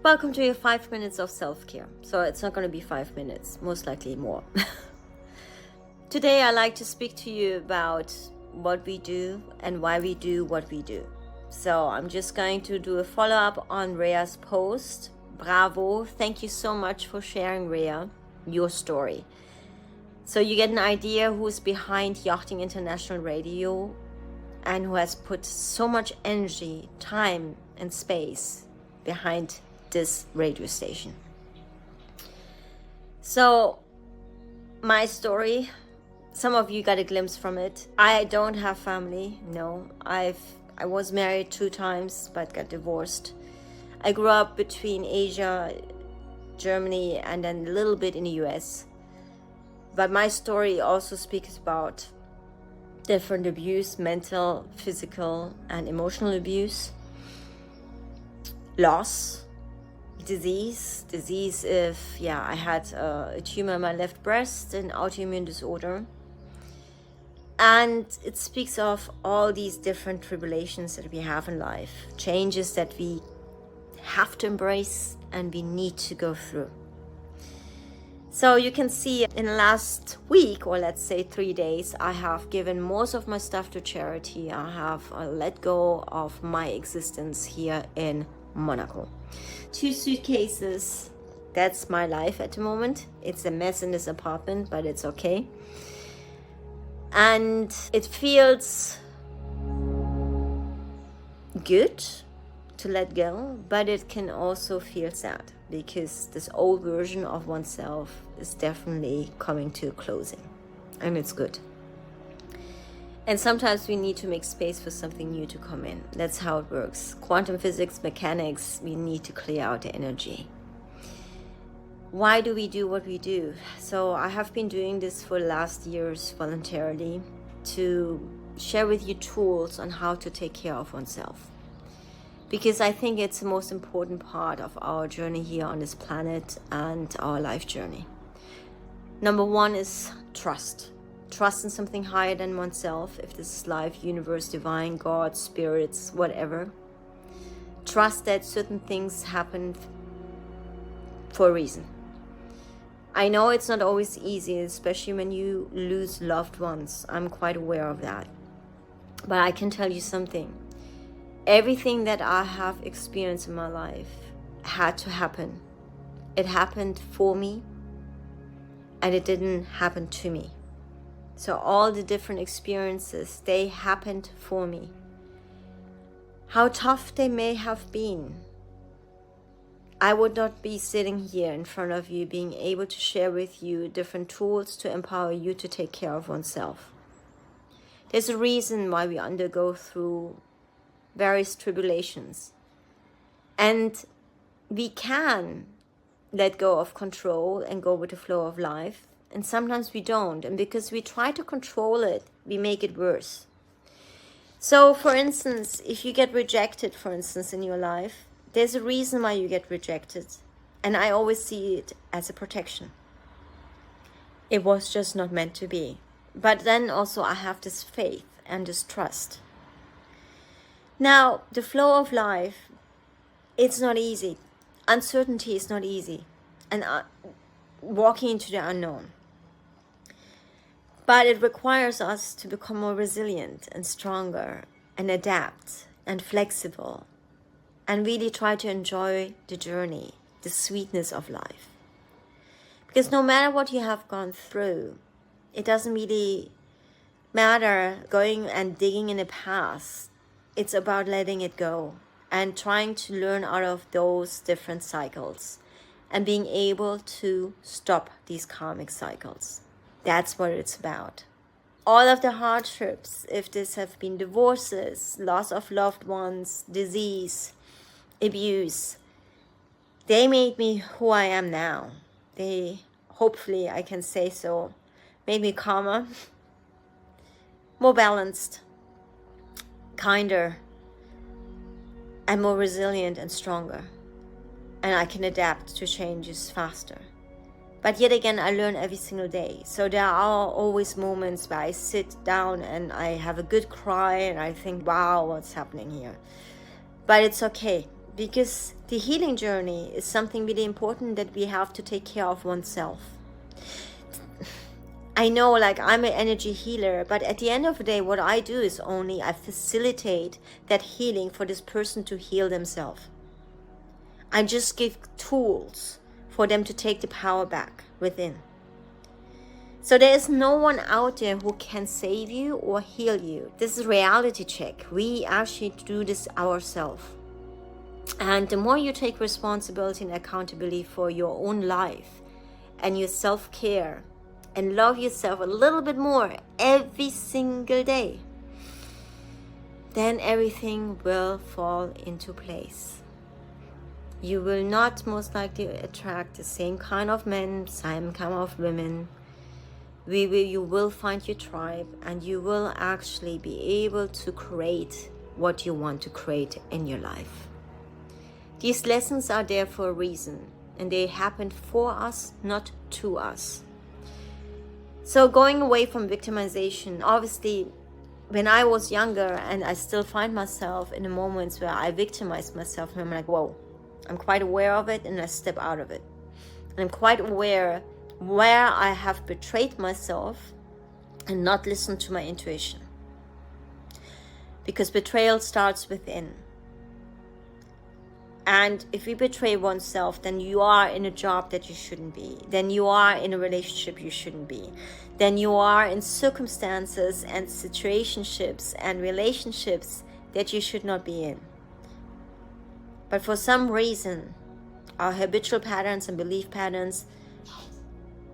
Welcome to your 5 minutes of self-care. So it's not going to be 5 minutes, most likely more. Today I like to speak to you about what we do and why we do what we do. So I'm just going to do a follow-up on Rhea's post. Bravo. Thank you so much for sharing, Rhea, your story. So you get an idea who's behind Yachting International Radio and who has put so much energy, time, and space behind this radio station. So my story, some of you got a glimpse from it. I don't have family. No, I was married 2 times but got divorced. I grew up between Asia, Germany, and then a little bit in the US. But my story also speaks about different abuse, mental, physical, and emotional abuse, loss, disease if I had a tumor in my left breast, an autoimmune disorder. And it speaks of all these different tribulations that we have in life, changes that we have to embrace and we need to go through. So you can see in the last week, or let's say 3 days, I have given most of my stuff to charity. I have let go of my existence here in Monaco. 2 suitcases, that's my life at the moment. It's a mess in this apartment, but it's okay. And it feels good to let go, but it can also feel sad because this old version of oneself is definitely coming to a closing, and it's good. And sometimes we need to make space for something new to come in. That's how it works. Quantum physics, mechanics, we need to clear out the energy. Why do we do what we do? So I have been doing this for the last years voluntarily to share with you tools on how to take care of oneself. Because I think it's the most important part of our journey here on this planet and our life journey. Number 1 is trust. Trust in something higher than oneself, if this is life, universe, divine, God, spirits, whatever. Trust that certain things happen for a reason. I know it's not always easy, especially when you lose loved ones. I'm quite aware of that. But I can tell you something. Everything that I have experienced in my life had to happen. It happened for me, and it didn't happen to me. So all the different experiences, they happened for me. How tough they may have been, I would not be sitting here in front of you being able to share with you different tools to empower you to take care of oneself. There's a reason why we undergo through various tribulations. And we can let go of control and go with the flow of life. And sometimes we don't. And because we try to control it, we make it worse. So, for instance, if you get rejected, for instance, in your life, there's a reason why you get rejected. And I always see it as a protection. It was just not meant to be. But then also I have this faith and this trust. Now, the flow of life, it's not easy. Uncertainty is not easy. And walking into the unknown. But it requires us to become more resilient and stronger and adapt and flexible and really try to enjoy the journey, the sweetness of life. Because no matter what you have gone through, it doesn't really matter going and digging in the past. It's about letting it go and trying to learn out of those different cycles and being able to stop these karmic cycles. That's what it's about. All of the hardships, if this have been divorces, loss of loved ones, disease, abuse, they made me who I am now. They, hopefully I can say so, made me calmer, more balanced, kinder, and more resilient and stronger. And I can adapt to changes faster. But yet again, I learn every single day. So there are always moments where I sit down and I have a good cry and I think, wow, what's happening here? But it's okay, because the healing journey is something really important, that we have to take care of oneself. I know, like, I'm an energy healer, but at the end of the day, what I do is only I facilitate that healing for this person to heal themselves. I just give tools for them to take the power back within. So there is no one out there who can save you or heal you. This is a reality check. We actually do this ourselves. And the more you take responsibility and accountability for your own life and your self-care and love yourself a little bit more every single day, then everything will fall into place. You will not most likely attract the same kind of men, same kind of women. You will find your tribe, and you will actually be able to create what you want to create in your life. These lessons are there for a reason, and they happen for us, not to us. So going away from victimization, obviously, when I was younger, and I still find myself in the moments where I victimize myself, and I'm like, whoa, I'm quite aware of it, and I step out of it. And I'm quite aware where I have betrayed myself and not listened to my intuition. Because betrayal starts within. And if you betray oneself, then you are in a job that you shouldn't be. Then you are in a relationship you shouldn't be. Then you are in circumstances and situationships and relationships that you should not be in. But for some reason, our habitual patterns and belief patterns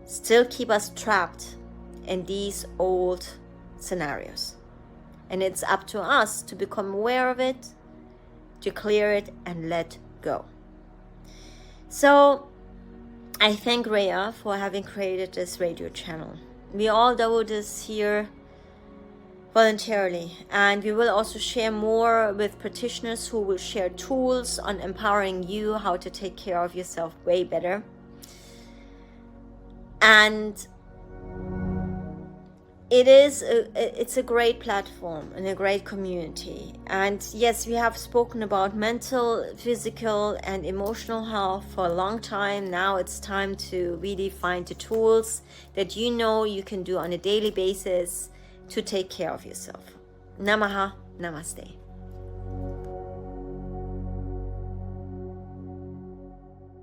still keep us trapped in these old scenarios. And it's up to us to become aware of it, to clear it, and let go. So I thank Rhea for having created this radio channel. We all do this here voluntarily, and we will also share more with practitioners who will share tools on empowering you how to take care of yourself way better. And it's a great platform and a great community. And yes, we have spoken about mental, physical, and emotional health for a long time. Now it's time to really find the tools that you know you can do on a daily basis to take care of yourself. Namaha, namaste.